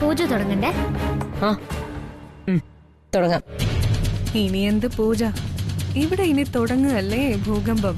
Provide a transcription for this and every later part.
പൂജ തുടങ്ങണ്ടേ? ആ തുടങ്ങാം. ഇനി എന്ത് പൂജ? ഇവിടെ ഇനി തുടങ്ങുകയല്ലേ ഭൂകമ്പം.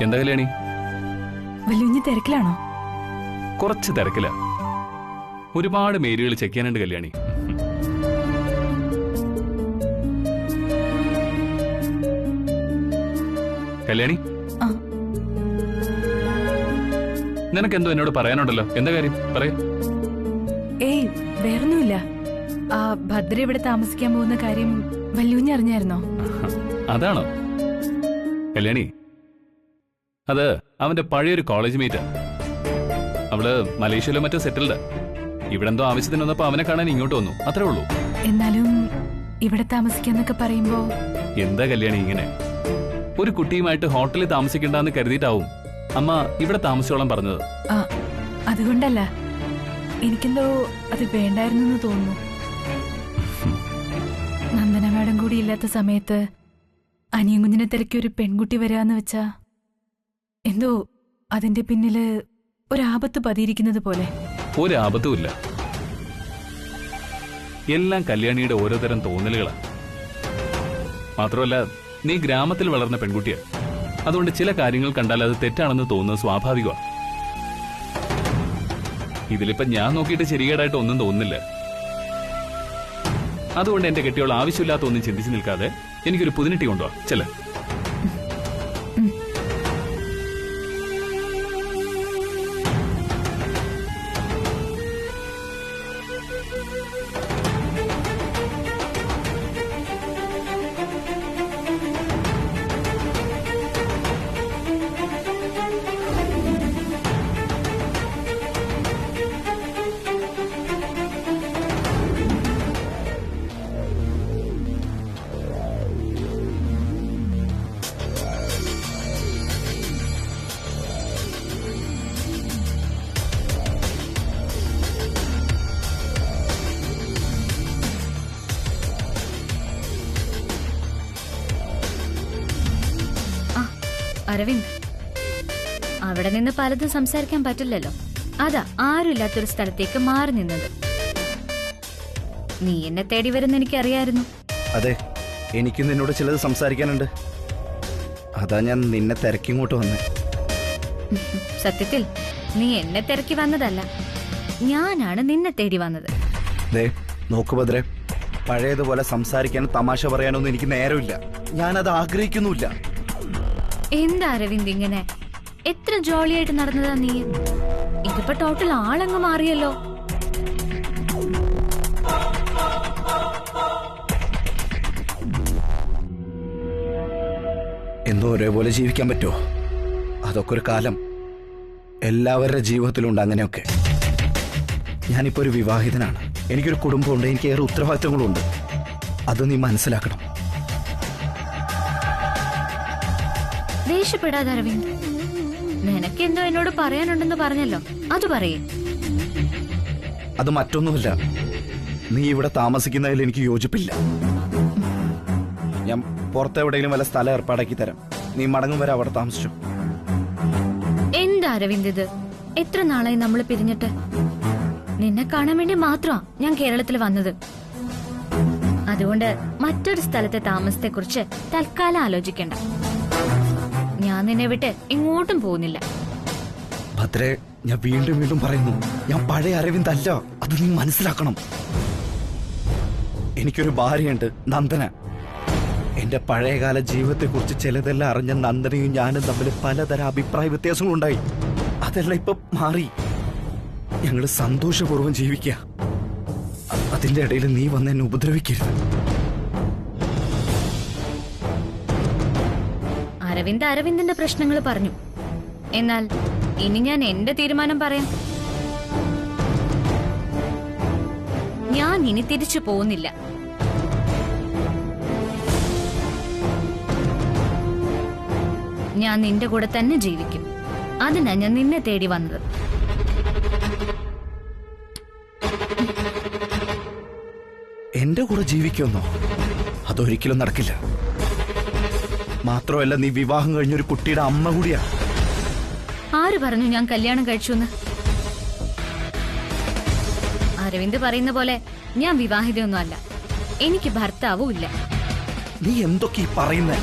എന്താ കല്യാണി? വലിയ തിരക്കിലാണോ? കുറച്ച് തിരക്കില. ഒരുപാട് മെയിലുകൾ ചെക്ക് ചെയ്യാനുണ്ട് കല്യാണി. കല്യാണി, നിനക്കെന്തോ എന്നോട് പറയാനുണ്ടല്ലോ. എന്താ കാര്യം? പറയേ. ഏയ് വേറൊന്നുമില്ല. ആ ഭദ്ര ഇവിടെ താമസിക്കാൻ പോകുന്ന കാര്യം വല്യുഞ്ഞ് അറിഞ്ഞായിരുന്നോ? അതാണോ കല്യാണി? അത് അവന്റെ പഴയൊരു കോളേജ് മേറ്റാ. അവള് മലേഷ്യയിലോ മറ്റോ സെറ്റിൽഡ്. ഇവിടെന്തോ ആവശ്യത്തിന് വന്നപ്പോ അവനെ കാണാൻ ഇങ്ങോട്ട് വന്നു, അത്രേ ഉള്ളൂ. എന്നാലും ഇവിടെ താമസിക്കാന്നൊക്കെ പറയുമ്പോ എന്താ കല്യാണി ഇങ്ങനെ? ഒരു കുട്ടിയുമായിട്ട് ഹോട്ടലിൽ താമസിക്കണ്ടെന്ന് കരുതിയിട്ടാവും അമ്മ ഇവിടെ താമസിച്ചോളാൻ പറഞ്ഞത്. അതുകൊണ്ടല്ല, എനിക്കെന്തോ അത് വേണ്ടായിരുന്നു തോന്നുന്നു. നന്ദന മാഡം കൂടി ഇല്ലാത്ത സമയത്ത് അനിയൻ കുഞ്ഞിനെ തിരക്കി ഒരു പെൺകുട്ടി വരാന്ന് വെച്ചാ എന്തോ അതിന്റെ പിന്നില് ഒരാപത്ത് പതിയിരിക്കുന്നത് പോലെ. ഒരാപത്തുമില്ല. എല്ലാം കല്യാണിയുടെ ഓരോതരം തോന്നലുകളാണ്. മാത്രമല്ല, നീ ഗ്രാമത്തിൽ വളർന്ന പെൺകുട്ടിയാ. അതുകൊണ്ട് ചില കാര്യങ്ങൾ കണ്ടാൽ അത് തെറ്റാണെന്ന് തോന്നുന്നത് സ്വാഭാവികമാണ്. ഇതിലിപ്പോ ഞാൻ നോക്കിയിട്ട് ശരികേടായിട്ട് ഒന്നും തോന്നുന്നില്ല. അതുകൊണ്ട് എന്റെ കെട്ടിയോൾ ആവശ്യമില്ലാത്ത ഒന്നും ചിന്തിച്ചു നിൽക്കാതെ എനിക്കൊരു പുതിനിട്ടി കൊണ്ടുവാ. ചെല അരവിന്ദ്, അവിടെ നിന്ന് പലതും സംസാരിക്കാൻ പറ്റില്ലല്ലോ. അതാ ആരുമില്ലാത്തൊരു സ്ഥലത്തേക്ക് മാറി നിന്നത്. നീ എന്നെ തേടി വരുന്ന എനിക്കറിയായിരുന്നു. അതെ, എനിക്ക് നിന്നോട് ചിലത് സംസാരിക്കാനുണ്ട്. അതാ ഞാൻ നിന്നെ തിരക്കിങ്ങോട്ട് വന്നേ. സത്യത്തിൽ നീ എന്നെ തിരക്കി വന്നതല്ല, ഞാനാണ് നിന്നെ തേടി വന്നത്. നോക്കു ഭദ്രേ, പഴയതുപോലെ സംസാരിക്കാനും തമാശ പറയാനൊന്നും എനിക്ക് നേരമില്ല. ഞാനത് ആഗ്രഹിക്കുന്നുമില്ല. എന്താ അരവിന്ദ് ഇങ്ങനെ? എത്ര ജോളിയായിട്ട് നടന്നതാ നീ. ഇതിപ്പോ ടോട്ടൽ ആളങ്ങ് മാറിയല്ലോ. എന്നും ഒരേപോലെ ജീവിക്കാൻ പറ്റുമോ? അതൊക്കെ ഒരു കാലം. എല്ലാവരുടെ ജീവിതത്തിലുണ്ട് അങ്ങനെയൊക്കെ. ഞാനിപ്പോ ഒരു വിവാഹിതനാണ്. എനിക്കൊരു കുടുംബമുണ്ട്. എനിക്ക് ഏറെ ഉത്തരവാദിത്തങ്ങളുണ്ട്. അത് നീ മനസ്സിലാക്കണം. ദേഷ്യപ്പെടാതെ അരവിന്ദ്. നിനക്ക് എന്തോ എന്നോട് പറയാനുണ്ടെന്ന് പറഞ്ഞല്ലോ, അത് പറയേ. അത് മറ്റൊന്നുമില്ല. നീ ഇവിടെ താമസിക്കുന്നതിൽ എനിക്ക് യോജിപ്പില്ല. ഞാൻ പുറത്തെവിടെയെങ്കിലും വല്ല സ്ഥലം ഏർപ്പാടാക്കി തരാം. നീ മടങ്ങും വരെ അവിടെ താമസിച്ചു. എന്താ അരവിന്ദ് ഇത്? എത്ര നാളായി നമ്മൾ പിരിഞ്ഞിട്ട്? നിന്നെ കാണാൻ വേണ്ടി മാത്രമാ ഞാൻ കേരളത്തിൽ വന്നത്. അതുകൊണ്ട് മറ്റൊരു സ്ഥലത്തെ താമസത്തെക്കുറിച്ച് തൽക്കാലം ആലോചിക്കണ്ട. ഞാൻ നിന്നെ വിട്ട് എങ്ങോട്ടും പോകുന്നില്ല. ഭദ്രേ, ഞാൻ വീണ്ടും വീണ്ടും പറയുന്നു, ഞാൻ പഴയ അരവിന്ദ് അല്ല. അത് നീ മനസ്സിലാക്കണം. എനിക്കൊരു ഭാര്യയുണ്ട്, നന്ദന. എന്റെ പഴയകാല ജീവിതത്തെക്കുറിച്ച് ചിലതെല്ലാം അറിഞ്ഞ നന്ദനയും ഞാനും തമ്മിൽ പലതരം അഭിപ്രായ വ്യത്യാസങ്ങളുണ്ടായി. അതെല്ലാം ഇപ്പൊ മാറി. ഞങ്ങൾ സന്തോഷപൂർവ്വം ജീവിക്കുക. അതിന്റെ ഇടയിൽ നീ വന്ന് എന്നെ ഉപദ്രവിക്കരുത്. അരവിന്ദിന്റെ പ്രശ്നങ്ങൾ പറഞ്ഞു. എന്നാൽ ഇനി ഞാൻ എന്റെ തീരുമാനം പറയാം. ഞാൻ ഇനി തിരിച്ചു പോകുന്നില്ല. ഞാൻ നിന്റെ കൂടെ തന്നെ ജീവിക്കും. അതിനാ ഞാൻ നിന്നെ തേടി വന്നത്. എന്റെ കൂടെ ജീവിക്കുമെന്നോ? അതൊരിക്കലും നടക്കില്ല. മാത്രമല്ല, നീ വിവാഹം കഴിഞ്ഞൊരു കുട്ടിയുടെ അമ്മ കൂടിയാ. ആര് പറഞ്ഞു ഞാൻ കല്യാണം കഴിച്ചു? അരവിന്ദ് പറയുന്ന പോലെ ഞാൻ വിവാഹിതയൊന്നും അല്ല. എനിക്ക് ഭർത്താവും ഇല്ല. നീ എന്തൊക്കെ പറയുന്നേ?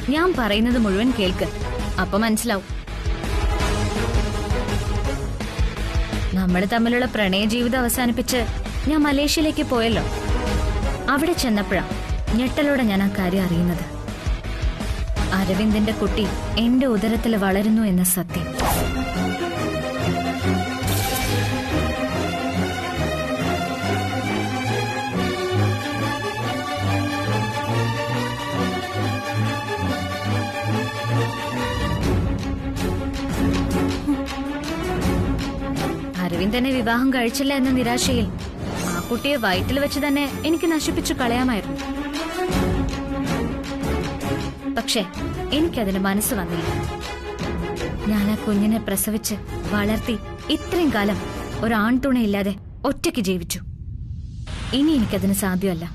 ഞാൻ പറയുന്നത് മുഴുവൻ കേൾക്ക്, അപ്പൊ മനസ്സിലാവും. നമ്മൾ തമ്മിലുള്ള പ്രണയ ജീവിതം അവസാനിപ്പിച്ച് ഞാൻ മലേഷ്യയിലേക്ക് പോയല്ലോ. അവിടെ ചെന്നപ്പോഴാ ഞെട്ടലോടെ ഞാൻ ആ കാര്യം അറിയുന്നത്. അരവിന്ദിന്റെ കുട്ടി എന്റെ ഉദരത്തിൽ വളരുന്നു എന്ന സത്യം. അരവിന്ദ് എന്നെ വിവാഹം കഴിച്ചില്ല എന്ന നിരാശയിൽ ആ കുട്ടിയെ വയറ്റിൽ വെച്ച് തന്നെ എനിക്ക് നശിപ്പിച്ചു കളയാമായിരുന്നു. പക്ഷേ എനിക്കതിന് മനസ്സ് വന്നില്ല. ഞാൻ ആ കുഞ്ഞിനെ പ്രസവിച്ച് വളർത്തി ഇത്രയും കാലം ഒരാൺതുണയില്ലാതെ ഒറ്റയ്ക്ക് ജീവിച്ചു. ഇനി എനിക്കതിന് സാധ്യമല്ല.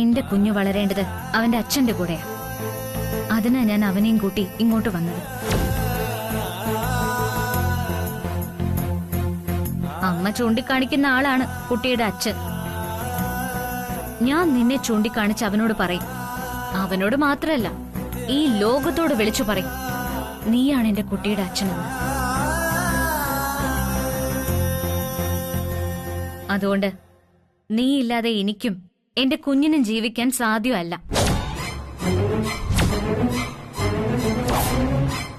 എന്റെ കുഞ്ഞു വളരേണ്ടത് അവന്റെ അച്ഛന്റെ കൂടെയാ. അതിനാ ഞാൻ അവനെയും കൂട്ടി ഇങ്ങോട്ട് വന്നത്. അമ്മ ചൂണ്ടിക്കാണിക്കുന്ന ആളാണ് കുട്ടിയുടെ അച്ഛൻ. ഞാൻ നിന്നെ ചൂണ്ടിക്കാണിച്ച് അവനോട് പറയും. അവനോട് മാത്രമല്ല, ഈ ലോകത്തോട് വിളിച്ചു പറയും, നീയാണ് എന്റെ കുട്ടിയുടെ അച്ഛനെന്ന്. അതുകൊണ്ട് നീ ഇല്ലാതെ എനിക്കും എന്റെ കുഞ്ഞിനും ജീവിക്കാൻ സാധ്യമല്ല.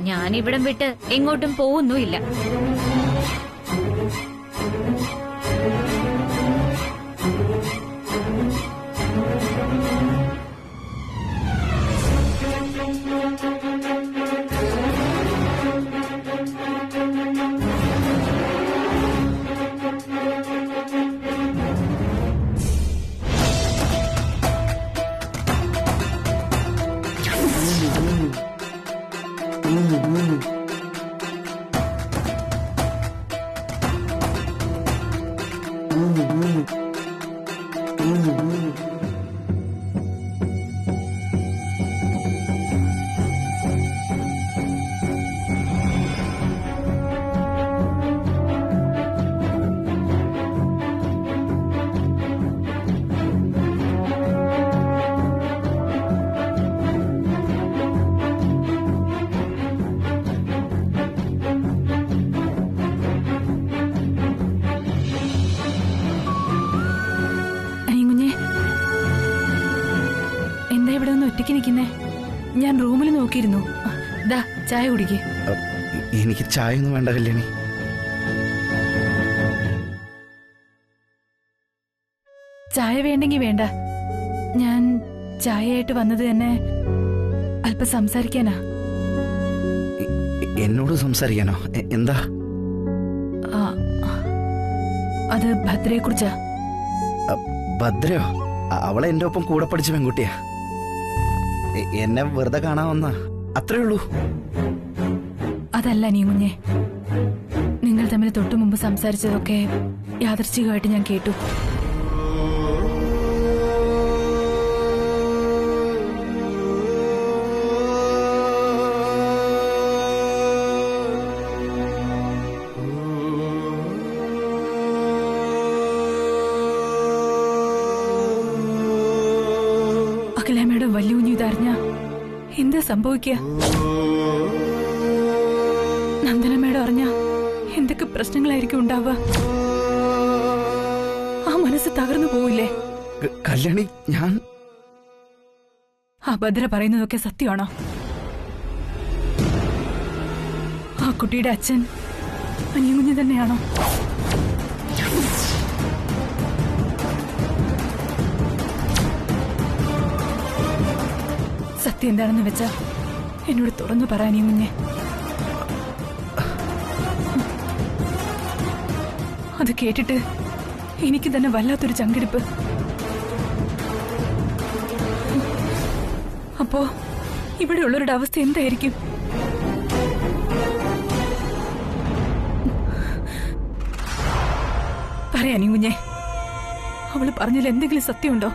ഞാനിവിടം വിട്ട് എങ്ങോട്ടും പോകുന്നുമില്ല. ഒറ്റയ്ക്ക് നിൽക്കുന്നേ? ഞാൻ റൂമിൽ നോക്കിയിരുന്നു. ദാ ചായ കുടിക്കേ. എനിക്ക് ചായ ഒന്നും വേണ്ട കല്യാണി. ചായ വേണ്ടെങ്കി വേണ്ട. ഞാൻ ചായയായിട്ട് വന്നത് തന്നെ അല്പം സംസാരിക്കാനാ. എന്നോട് സംസാരിക്കാനോ? എന്താ? അത് ഭദ്രയെ കുറിച്ചാ. ഭദ്രയോ? അവളെ എന്റെ ഒപ്പം കൂടെ പഠിച്ച പെൺകുട്ടിയാ. എന്നെ വെറുതെ കാണാൻ വന്ന അത്രേ ഉള്ളൂ. അതല്ല അനിയൻകുഞ്ഞെ, നിങ്ങൾ തമ്മിൽ തൊട്ടു മുമ്പ് സംസാരിച്ചതൊക്കെ യാദൃശ്ചികമായിട്ട് ഞാൻ കേട്ടു. അഖിലാമ്മയുടെ വലിയ കുഞ്ഞു ഇതറിഞ്ഞ എന്താ സംഭവിക്കുക? നന്ദനമ്മയുടെ അറിഞ്ഞ എന്തൊക്കെ പ്രശ്നങ്ങളായിരിക്കും ഉണ്ടാവുക? ആ മനസ്സ് തകർന്നു പോവില്ലേ? കല്യാണി, ഞാൻ ആ ഭദ്ര പറയുന്നതൊക്കെ സത്യമാണോ? ആ കുട്ടിയുടെ അച്ഛൻ അനിയൻകുഞ്ഞ് തന്നെയാണോ? സത്യം എന്താണെന്ന് വെച്ചാ എന്നോട് തുറന്നു പറ അനിയൻകുഞ്ഞെ. അത് കേട്ടിട്ട് എനിക്ക് തന്നെ വല്ലാത്തൊരു ചങ്കിടിപ്പ്. അപ്പോ ഇവിടെയുള്ളവരുടെ അവസ്ഥ എന്തായിരിക്കും? പറയാനീ കുഞ്ഞെ, അവള് പറഞ്ഞതിൽ എന്തെങ്കിലും സത്യമുണ്ടോ?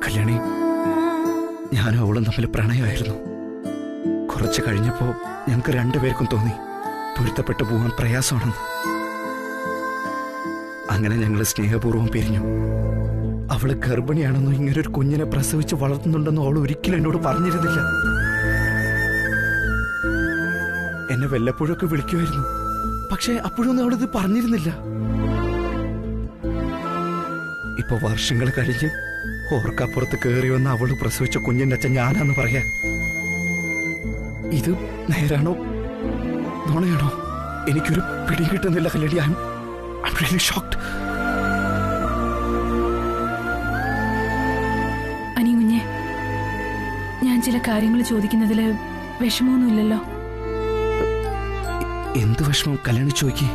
കല്യാണി, ഞാനും അവളും തമ്മിൽ പ്രണയമായിരുന്നു. കുറച്ച് കഴിഞ്ഞപ്പോ ഞങ്ങൾക്ക് രണ്ടുപേർക്കും തോന്നി പൊരുത്തപ്പെട്ടു പോകാൻ പ്രയാസമാണെന്ന്. അങ്ങനെ ഞങ്ങൾ സ്നേഹപൂർവ്വം പിരിഞ്ഞു. അവള് ഗർഭിണിയാണെന്നോ ഇങ്ങനൊരു കുഞ്ഞിനെ പ്രസവിച്ച് വളർത്തുന്നുണ്ടെന്നോ അവൾ ഒരിക്കലും എന്നോട് പറഞ്ഞിരുന്നില്ല. എന്നെ വല്ലപ്പോഴൊക്കെ വിളിക്കുമായിരുന്നു, പക്ഷെ അപ്പോഴൊന്നും അവളിത് പറഞ്ഞിരുന്നില്ല. ഇപ്പൊ വർഷങ്ങൾ കഴിഞ്ഞ് ഓർക്കപ്പുറത്ത് കയറി വന്ന അവള് പ്രസവിച്ച കുഞ്ഞിന്റെ അച്ഛൻ ഞാനാന്ന് പറയാ. ഇത് നേരാണോ നുണയാണോ എനിക്കൊരു പിടി കിട്ടുന്നില്ല കല്യാണി. I'm really shocked. അനിയൻകുഞ്ഞെ, ഞാൻ ചില കാര്യങ്ങൾ ചോദിക്കുന്നതില് വിഷമമൊന്നുമില്ലല്ലോ? എന്ത് വിഷമം കല്യാണി? ചോദിക്കേ.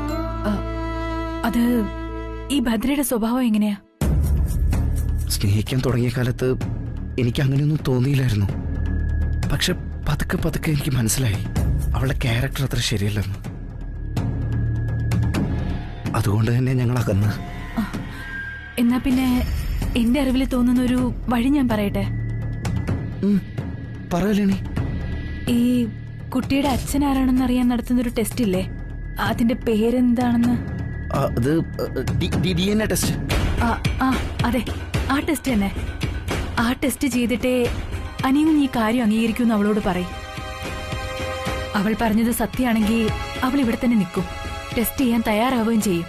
അത് ഈ ഭദ്രയുടെ സ്വഭാവം എങ്ങനെയാ? സ്നേഹിക്കാൻ തുടങ്ങിയ കാലത്ത് എനിക്ക് അങ്ങനെയൊന്നും തോന്നിയില്ലായിരുന്നു. പക്ഷെ പതുക്കെ പതുക്കെ എനിക്ക് മനസ്സിലായി അവളുടെ ക്യാരക്ടർ അത്ര ശരിയല്ലെന്ന്. അതുകൊണ്ട് തന്നെ ഞങ്ങൾ അകന്ന്. എന്നാ പിന്നെ എന്റെ അറിവിൽ തോന്നുന്ന ഒരു വഴി ഞാൻ പറയട്ടെ? പറയലേണി. ഈ കുട്ടിയുടെ അച്ഛൻ ആരാണെന്ന് അറിയാൻ നടത്തുന്നൊരു ടെസ്റ്റ് ഇല്ലേ, അതിന്റെ പേരെന്താണെന്ന്? അത് DNA ടെസ്റ്റ്. അതെ, ആ ടെസ്റ്റ് തന്നെ. ആ ടെസ്റ്റ് ചെയ്തിട്ടേ അനിയൻ ഈ കാര്യം അംഗീകരിക്കുമെന്ന് അവളോട് പറയും. അവൾ പറഞ്ഞത് സത്യമാണെങ്കിൽ അവൾ ഇവിടെ തന്നെ നിൽക്കും, ടെസ്റ്റ് ചെയ്യാൻ തയ്യാറാവുകയും ചെയ്യും.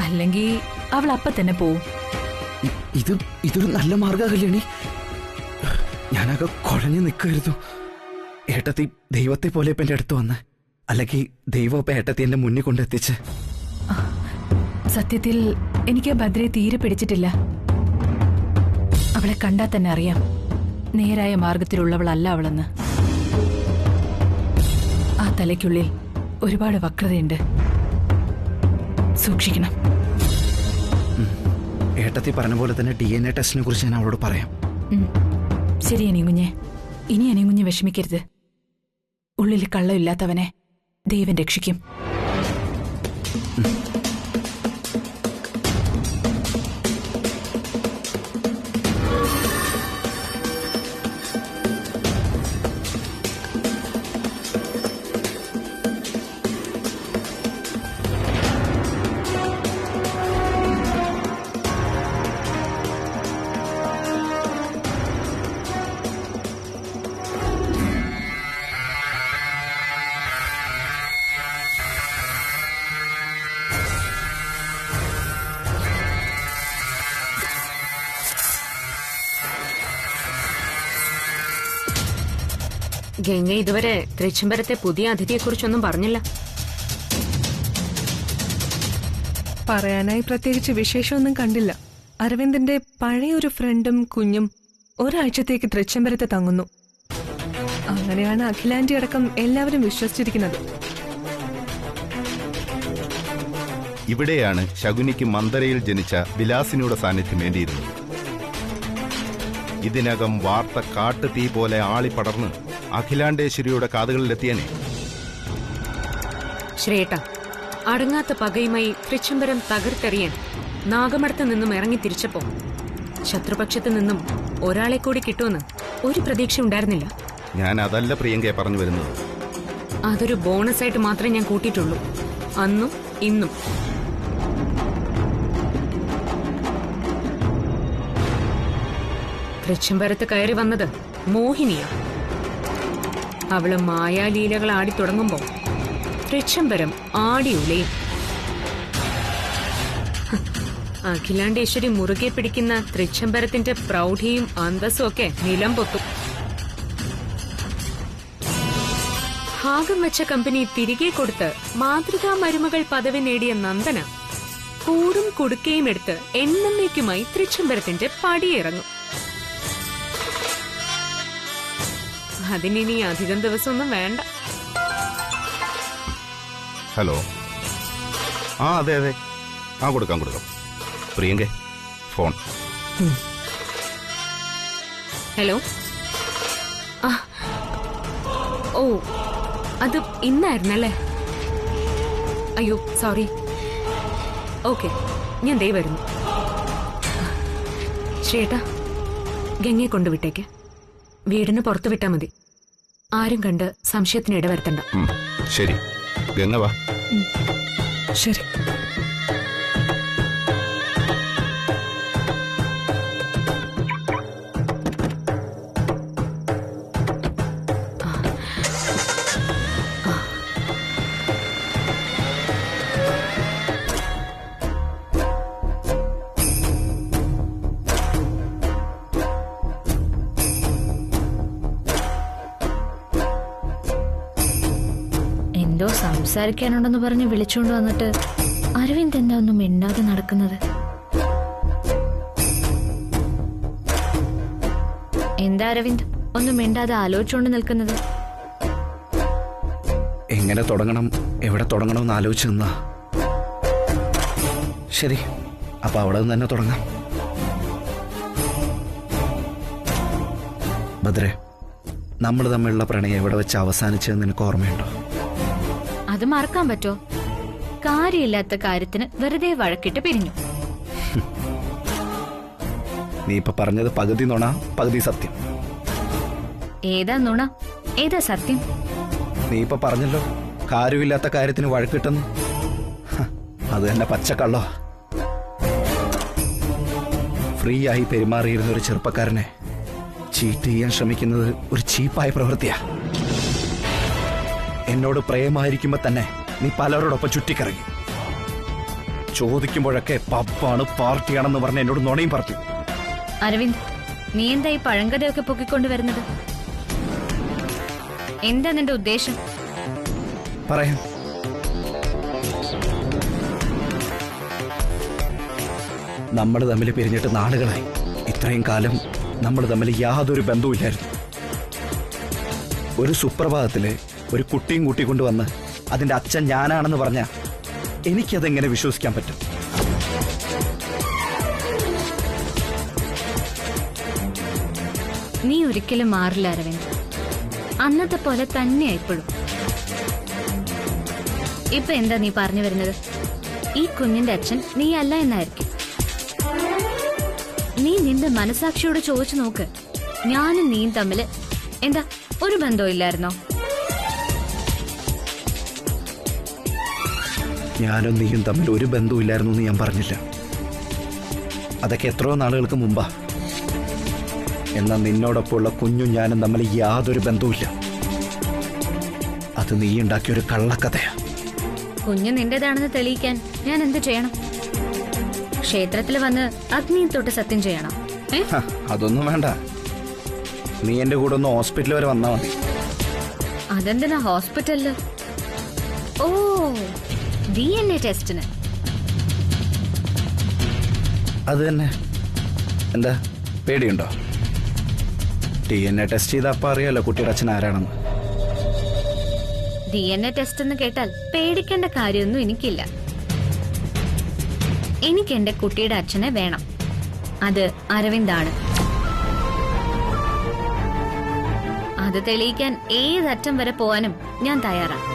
അല്ലെങ്കിൽ അവൾ അപ്പൊ തന്നെ പോവും. ഇതൊരു നല്ല മാർഗ കല്യാണി. ഞാനൊക്കെ കുഴഞ്ഞു നിൽക്കുമായിരുന്നു. ഏട്ടത്തി ദൈവത്തെ പോലെ ഇപ്പൊ എന്റെ അടുത്ത് വന്ന്, അല്ലെങ്കിൽ ദൈവം ഇപ്പൊ ഏട്ടത്തി എന്റെ മുന്നിൽ കൊണ്ടെത്തിച്ച്. സത്യത്തിൽ എനിക്ക് ഭദ്രയെ തീരെ പിടിച്ചിട്ടില്ല. അവളെ കണ്ടാൽ തന്നെ അറിയാം നേരായ മാർഗത്തിലുള്ളവളല്ല അവളെന്ന്. ആ തലയ്ക്കുള്ളിൽ ഒരുപാട് വക്രതയുണ്ട്, സൂക്ഷിക്കണം. ഏട്ടത്തി പറഞ്ഞ പോലെ തന്നെ DNA ടെസ്റ്റിനെ കുറിച്ച് ഞാൻ അവളോട് പറയാം. ശരി അനിയൻകുഞ്ഞെ, ഇനി അനിയൻകുഞ്ഞ് വിഷമിക്കരുത്. ഉള്ളിൽ കള്ളമില്ലാത്തവനെ ദൈവം രക്ഷിക്കും. ഗംഗ ഇതുവരെ തൃച്ചംബരത്തെ പുതിയ അതിഥിയെക്കുറിച്ചൊന്നും പറഞ്ഞില്ല. പറയാനായി പ്രത്യേകിച്ച് വിശേഷമൊന്നും കണ്ടില്ല. അരവിന്ദന്റെ പഴയൊരു ഫ്രണ്ടും കുഞ്ഞും ഒരാഴ്ചത്തേക്ക് തൃച്ചംബരത്തെ തങ്ങുന്നു. അങ്ങനെയാണ് അഖിലാന്റി അടക്കം എല്ലാവരും വിശ്വസിച്ചിരിക്കുന്നത്. ഇവിടെയാണ് ശകുനിക്ക് മന്ദരയിൽ ജനിച്ച വിലാസിനിയുടെ സാന്നിധ്യം വേണ്ടിയിരുന്നത്. ഇതിനകം വാർത്ത കാട്ടു തീ പോലെ ആളിപ്പടർന്ന് അഖിലാണ്ടേശ്വരിയുടെ കാതുകളിലെത്തിയനെ. ശ്രേട്ട, അടങ്ങാത്ത പകയുമായി തൃച്ചംബരം തകർത്തെറിയാൻ നാഗമടത്ത് നിന്നും ഇറങ്ങി തിരിച്ചപ്പോ ശത്രുപക്ഷത്ത് നിന്നും ഒരാളെ കൂടി കിട്ടുമെന്ന് ഒരു പ്രതീക്ഷ ഉണ്ടായിരുന്നില്ല. ഞാൻ അതല്ല പ്രിയങ്കയെ പറഞ്ഞു വരുന്നത്. അതൊരു ബോണസായിട്ട് മാത്രമേ ഞാൻ കൂട്ടിയിട്ടുള്ളൂ, അന്നും ഇന്നും. തൃച്ചംബരത്ത് കയറി വന്നത് മോഹിനിയാ. അവള് മായാലീലകൾ ആടി തുടങ്ങുമ്പോ തൃച്ചംബരം ആടിയുലയും. അഖിലാണ്ടേശ്വരി മുറുകെ പിടിക്കുന്ന തൃച്ചംബരത്തിന്റെ പ്രൗഢിയും അന്തസ്സും ഒക്കെ നിലം പൊത്തും. ഭാഗം വെച്ച കമ്പനി തിരികെ കൊടുത്ത് മാതൃകാ മരുമകൾ പദവി നേടിയ നന്ദന കൂടും കുടുക്കയും എടുത്ത് എന്നേക്കുമായി തൃച്ചംബരത്തിന്റെ പടിയിറങ്ങും. അതിനി അധികം ദിവസമൊന്നും വേണ്ട. ഹലോ. ആ അതെ അതെ, ആ കൊടുക്കാം. പ്രിയങ്കെ ഫോൺ. ഹലോ. ഓ, അത് ഇന്നായിരുന്നല്ലേ? അയ്യോ സോറി. ഓക്കെ, ഞാൻ ദേ വരുന്നു. ചേട്ടാ, ഗംഗയെ കൊണ്ടുവിട്ടേക്ക്. വീടിന് പുറത്തു വിട്ടാ മതി. ആരും കണ്ട് സംശയത്തിന് ഇടവരുത്തണ്ട. ശരി, ഗംഗ വാ. ശരി. എന്തോ സംസാരിക്കാനുണ്ടെന്ന് പറഞ്ഞ് വിളിച്ചുകൊണ്ട് വന്നിട്ട് അരവിന്ദ് എന്താ ഒന്നും മിണ്ടാതെ നടക്കുന്നത്? എന്താ അരവിന്ദ് ഒന്നും മിണ്ടാതെ ആലോചിച്ചുകൊണ്ട് നിൽക്കുന്നത്? എങ്ങനെ തുടങ്ങണം, എവിടെ തുടങ്ങണമെന്ന് ആലോചിച്ച് നിന്നാ. ശരി, അപ്പൊ അവിടെ നിന്ന് തന്നെ തുടങ്ങാം. ഭദ്രേ, നമ്മൾ തമ്മിലുള്ള പ്രണയം എവിടെ വെച്ച് അവസാനിച്ചതെന്ന് നിനക്ക് ഓർമ്മയുണ്ടോ? അത് മറക്കാൻ പറ്റോ? കാര്യമില്ലാത്ത കാര്യത്തിന് വെറുതെ വഴക്കിട്ട് പിരിഞ്ഞു. നീ ഇപ്പൊ പറഞ്ഞത് പകുതി നുണ പകുതി സത്യം. ഏതാ നുണ, ഏതാ സത്യം? നീ ഇപ്പൊ പറഞ്ഞല്ലോ കാര്യമില്ലാത്ത കാര്യത്തിന് വഴക്കിട്ടെന്ന്. അത് തന്നെ പച്ചക്കള്ളോ. ഫ്രീ ആയി പെരുമാറിയിരുന്ന ഒരു ചെറുപ്പക്കാരനെ ചീറ്റ് ചെയ്യാൻ ശ്രമിക്കുന്നത് ഒരു ചീപ്പായ പ്രവൃത്തിയാ. എന്നോട് പ്രേമായിരിക്കുമ്പോ തന്നെ നീ പലരോടൊപ്പം ചുറ്റിക്കറങ്ങി. ചോദിക്കുമ്പോഴൊക്കെ പബ്ബാണ് പാർട്ടിയാണെന്ന് പറഞ്ഞ് എന്നോട് നുണയും പറഞ്ഞു. അരവിന്ദ്, നീ എന്താ ഈ പഴങ്കഥയൊക്കെ പൊക്കിക്കൊണ്ട് വരുന്നത്? എന്താ നിന്റെ ഉദ്ദേശം? പറയാം. നമ്മൾ തമ്മിൽ പിരിഞ്ഞിട്ട് നാളുകളായി. ഇത്രയും കാലം നമ്മൾ തമ്മിൽ യാതൊരു ബന്ധവുമില്ലായിരുന്നു. ഒരു സുപ്രഭാതത്തില് ഒരു കുട്ടിയും കൂട്ടിക്കൊണ്ടുവന്ന് അതിന്റെ അച്ഛൻ ഞാനാണെന്ന് പറഞ്ഞ എനിക്കതെങ്ങനെ വിശ്വസിക്കാൻ പറ്റും? നീ ഒരിക്കലും മാറില്ല അരവിന്ദ്. അന്നത്തെ പോലെ തന്നെയാ ഇപ്പോഴും. ഇപ്പൊ എന്താ നീ പറഞ്ഞു വരുന്നത്? ഈ കുഞ്ഞിന്റെ അച്ഛൻ നീ അല്ല എന്നായിരിക്കും. നീ നിന്റെ മനസാക്ഷിയോട് ചോദിച്ചു നോക്ക്. ഞാനും നീയും തമ്മില് എന്താ ഒരു ബന്ധവും ഇല്ലായിരുന്നോ? ഞാനും നീയും തമ്മിൽ ഒരു ബന്ധവുമില്ലായിരുന്നു എന്ന് ഞാൻ പറഞ്ഞില്ല. അതൊക്കെ എത്രയോ നാളുകൾക്ക് മുമ്പാ. എന്നാൽ നിന്നോടൊപ്പമുള്ള കുഞ്ഞും ഞാനും തമ്മിൽ യാതൊരു ബന്ധവുമില്ല. അത് നീ ഉണ്ടാക്കിയൊരു കള്ളക്കഥയാ. കുഞ്ഞ് നിന്റേതാണെന്ന് തെളിയിക്കാൻ ഞാൻ എന്ത് ചെയ്യണം? ക്ഷേത്രത്തിൽ വന്ന് അഗ്നിയിൽ തൊട്ട് സത്യം ചെയ്യണം? അതൊന്നും വേണ്ട. നീ എന്റെ കൂടെ ഒന്ന് ഹോസ്പിറ്റൽ വരെ വന്നാ മതി. അതെന്തിനാ ഹോസ്പിറ്റലില്? ഓ, DNA ടെസ്റ്റിന്. അത് തന്നെ. എന്താ പേടിയുണ്ടോ? DNA ടെസ്റ്റ് ചെയ്ത അപ്പ അറിയാലോ കുട്ടിയുടെ അച്ഛൻ ആരാണെന്ന്. DNA ടെസ്റ്റ് എന്ന് കേട്ടാൽ പേടിക്കേണ്ട കാര്യമൊന്നും എനിക്കില്ല. എനിക്ക് എന്റെ കുട്ടിയുടെ അച്ഛനെ വേണം. അത് അരവിന്ദാണ്. അത് തെളിയിക്കാൻ ഏതറ്റം വരെ പോവാനും ഞാൻ തയ്യാറാണ്.